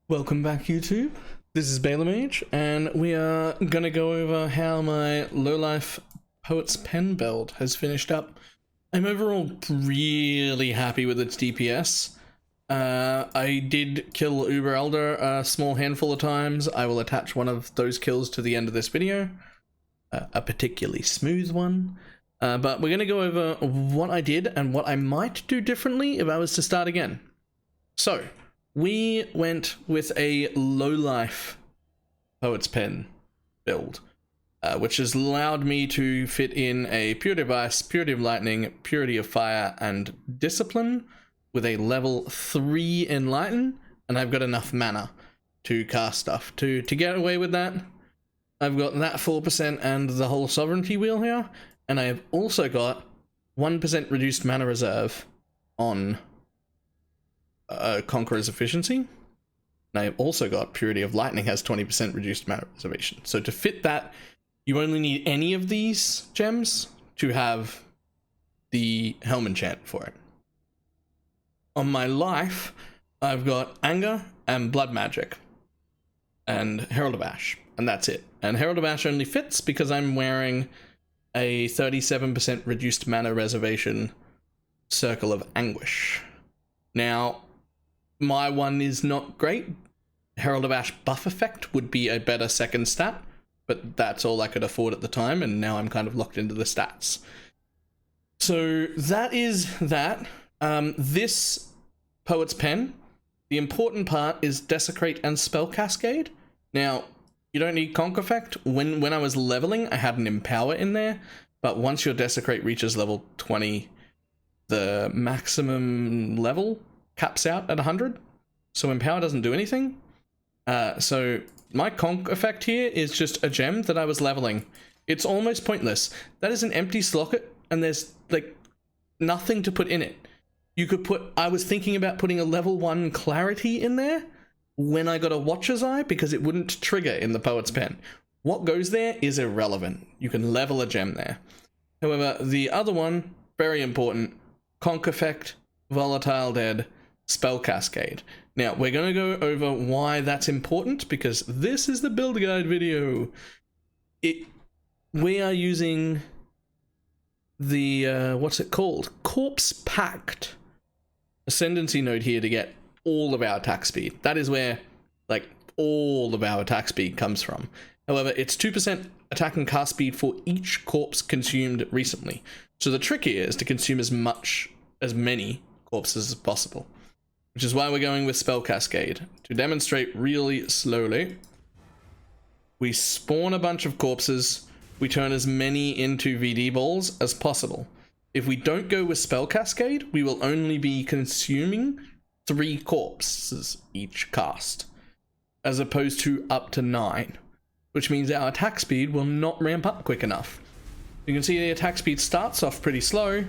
Welcome back, YouTube. This is BalorMage, and we are gonna go over how my low-life Poet's Pen build has finished up. I'm overall really happy with its DPS. I did kill Uber Elder a small handful of times. I will attach one of those kills to the end of this video, a particularly smooth one. But we're gonna go over what I did and what I might do differently if I was to start again. So, we went with a low-life Poet's Pen build, which has allowed me to fit in a Purity of Ice, Purity of Lightning, Purity of Fire, and Discipline with a level 3 Enlighten, and I've got enough mana to cast stuff. To get away with that, I've got that 4% and the whole Sovereignty wheel here, and I have also got 1% reduced mana reserve on Conqueror's Efficiency, and I've also got Purity of Lightning has 20% reduced mana reservation. So to fit that, you only need any of these gems to have the Helm enchant for it. On my life, I've got Anger and Blood Magic and Herald of Ash, and that's it. And Herald of Ash only fits because I'm wearing a 37% reduced mana reservation Circle of Anguish. Now, my one is not great. Herald of Ash buff effect would be a better second stat, but that's all I could afford at the time, and now I'm kind of locked into the stats. So that is that. This Poet's Pen, the important part is Desecrate and Spell Cascade. Now, you don't need Conk effect. When I was leveling, I had an Empower in there, but once your Desecrate reaches level 20, the maximum level caps out at 100, so Empower doesn't do anything. So my Conk effect here is just a gem that I was leveling. It's almost pointless. That is an empty slot, and there's like nothing to put in it. You could put, I was thinking about putting a level 1 Clarity in there when I got a Watcher's Eye because it wouldn't trigger in the Poet's Pen. What goes there is irrelevant. You can level a gem there. However, the other one, very important, Conk effect, Volatile Dead, Spell Cascade. Now, we're going to go over why that's important because this is the build guide video. We are using the, what's it called? Corpse Pact Ascendancy node here to get all of our attack speed. That is where, like, all of our attack speed comes from. However, it's 2% attack and cast speed for each corpse consumed recently. So the trick here is to consume as many corpses as possible, which is why we're going with Spell Cascade. To demonstrate really slowly, we spawn a bunch of corpses, we turn as many into VD balls as possible. If we don't go with Spell Cascade, we will only be consuming 3 corpses each cast, as opposed to up to 9, which means our attack speed will not ramp up quick enough. You can see the attack speed starts off pretty slow,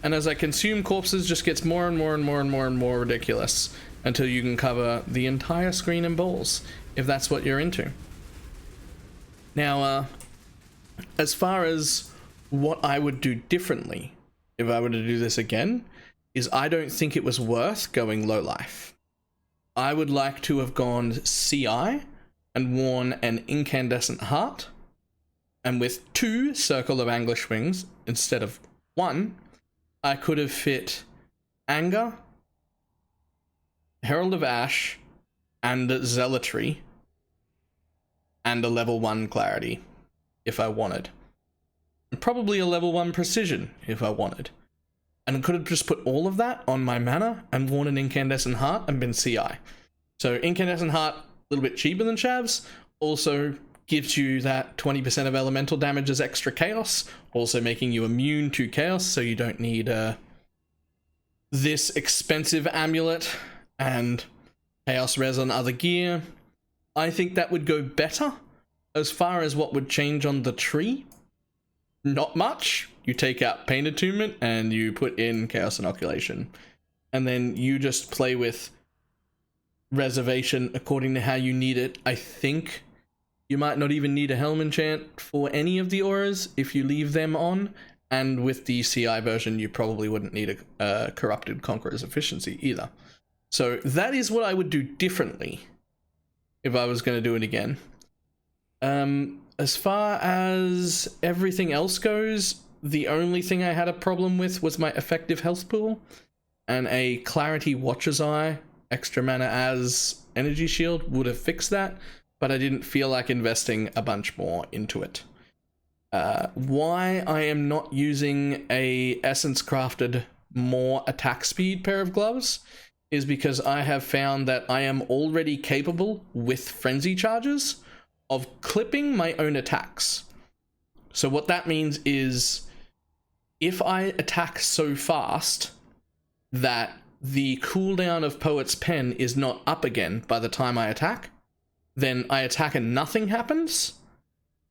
and as I consume corpses, just gets more and more and more and more and more ridiculous until you can cover the entire screen in balls, if that's what you're into. Now, as far as what I would do differently if I were to do this again, is I don't think it was worth going low life. I would like to have gone CI and worn an Incandescent Heart, and with 2 Circle of Anguish Wings instead of 1, I could have fit Anger, Herald of Ash, and Zealotry, and a level 1 Clarity, if I wanted. And probably a level 1 Precision, if I wanted. And I could have just put all of that on my mana and worn an Incandescent Heart and been CI. So Incandescent Heart, a little bit cheaper than Chavs, also gives you that 20% of elemental damage as extra chaos, also making you immune to chaos, so you don't need this expensive amulet and chaos res on other gear. I think that would go better. As far as what would change on the tree, not much. You take out Pain Attunement and you put in Chaos Inoculation, and then you just play with reservation according to how you need it. I think you might not even need a Helm enchant for any of the auras if you leave them on, and with the CI version you probably wouldn't need a Corrupted Conqueror's Efficiency either. So that is what I would do differently if I was going to do it again. As far as everything else goes, the only thing I had a problem with was my effective health pool, and a Clarity Watcher's Eye extra mana as energy shield would have fixed that, but I didn't feel like investing a bunch more into it. Why I am not using a Essence Crafted more attack speed pair of gloves is because I have found that I am already capable with frenzy charges of clipping my own attacks. So what that means is if I attack so fast that the cooldown of Poet's Pen is not up again by the time I attack, then I attack and nothing happens,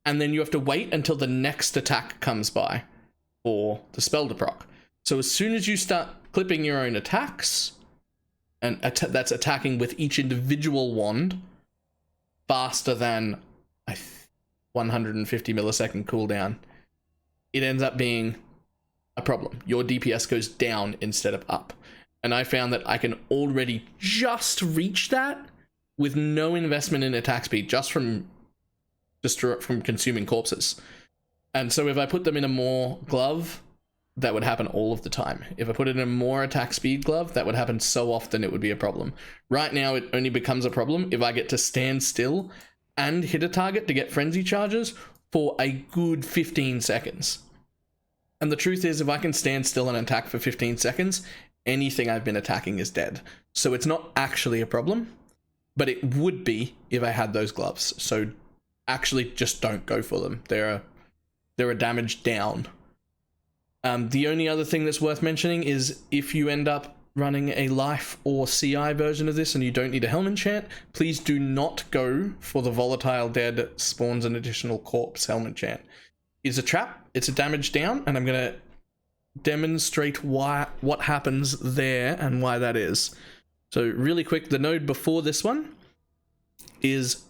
and then you have to wait until the next attack comes by for the spell to proc. So as soon as you start clipping your own attacks, and that's attacking with each individual wand faster than 150 millisecond cooldown, it ends up being a problem. Your DPS goes down instead of up. And I found that I can already just reach that with no investment in attack speed, just from consuming corpses. And so if I put them in a more glove, that would happen all of the time. If I put it in a more attack speed glove, that would happen so often it would be a problem. Right now, it only becomes a problem if I get to stand still and hit a target to get frenzy charges for a good 15 seconds. And the truth is, if I can stand still and attack for 15 seconds, anything I've been attacking is dead. So it's not actually a problem, but it would be if I had those gloves. So actually just don't go for them. They're a damage down. The only other thing that's worth mentioning is if you end up running a life or CI version of this and you don't need a helm enchant, please do not go for the Volatile Dead spawns an additional corpse helm enchant. It's a trap, it's a damage down, and I'm going to demonstrate what happens there and why that is. So really quick, the node before this one is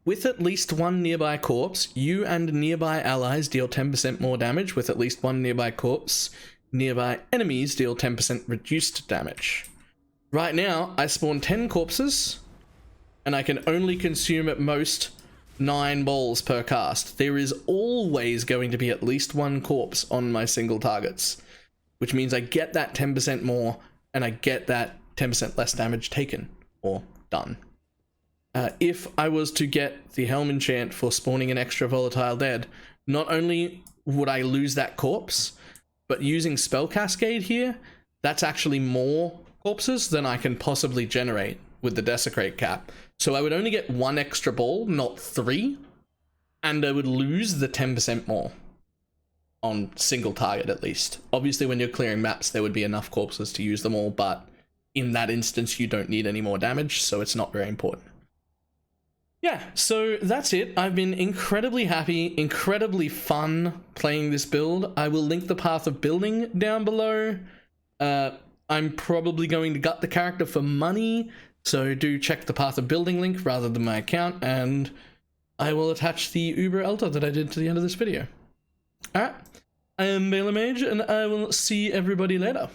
with at least one nearby corpse, you and nearby allies deal 10% more damage. With at least one nearby corpse, nearby enemies deal 10% reduced damage. Right now, I spawn 10 corpses, and I can only consume at most 9 balls per cast. There is always going to be at least one corpse on my single targets, which means I get that 10% more, and I get that 10% less damage taken, or done. If I was to get the Helm enchant for spawning an extra Volatile Dead, not only would I lose that corpse, but using Spell Cascade here, that's actually more corpses than I can possibly generate with the Desecrate cap. So I would only get 1 extra ball, not 3, and I would lose the 10% more on single target at least. Obviously when you're clearing maps there would be enough corpses to use them all, but in that instance you don't need any more damage, so it's not very important. Yeah, so that's it. I've been incredibly happy, incredibly fun playing this build. I will link the path of building down below. I'm probably going to gut the character for money, so do check the path of building link rather than my account, and I will attach the Uber Elder that I did to the end of this video. Alright, I am BalorMage, and I will see everybody later.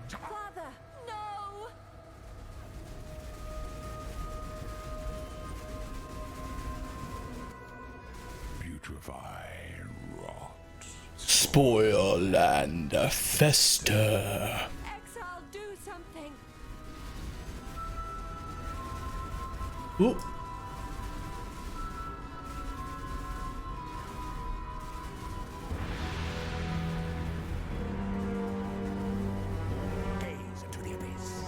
Father, no! Putrefy, rot. Spoil and fester. Exile, do something! Ooh. Gaze into the abyss.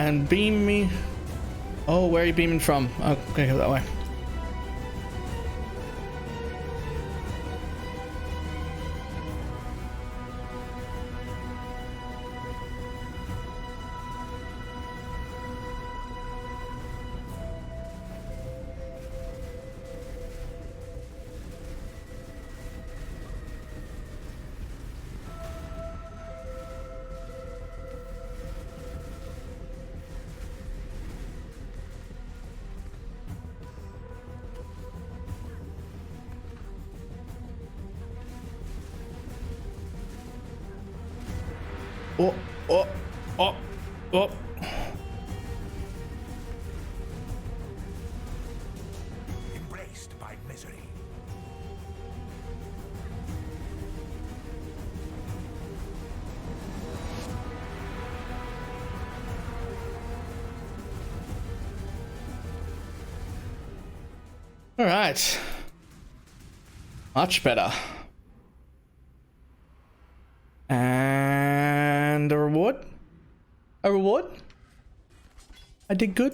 and beam me. Oh, where are you beaming from? Oh, okay, go that way. Oh, oh, oh, oh. Embraced by misery. All right. Much better. And a reward? A reward? I did good.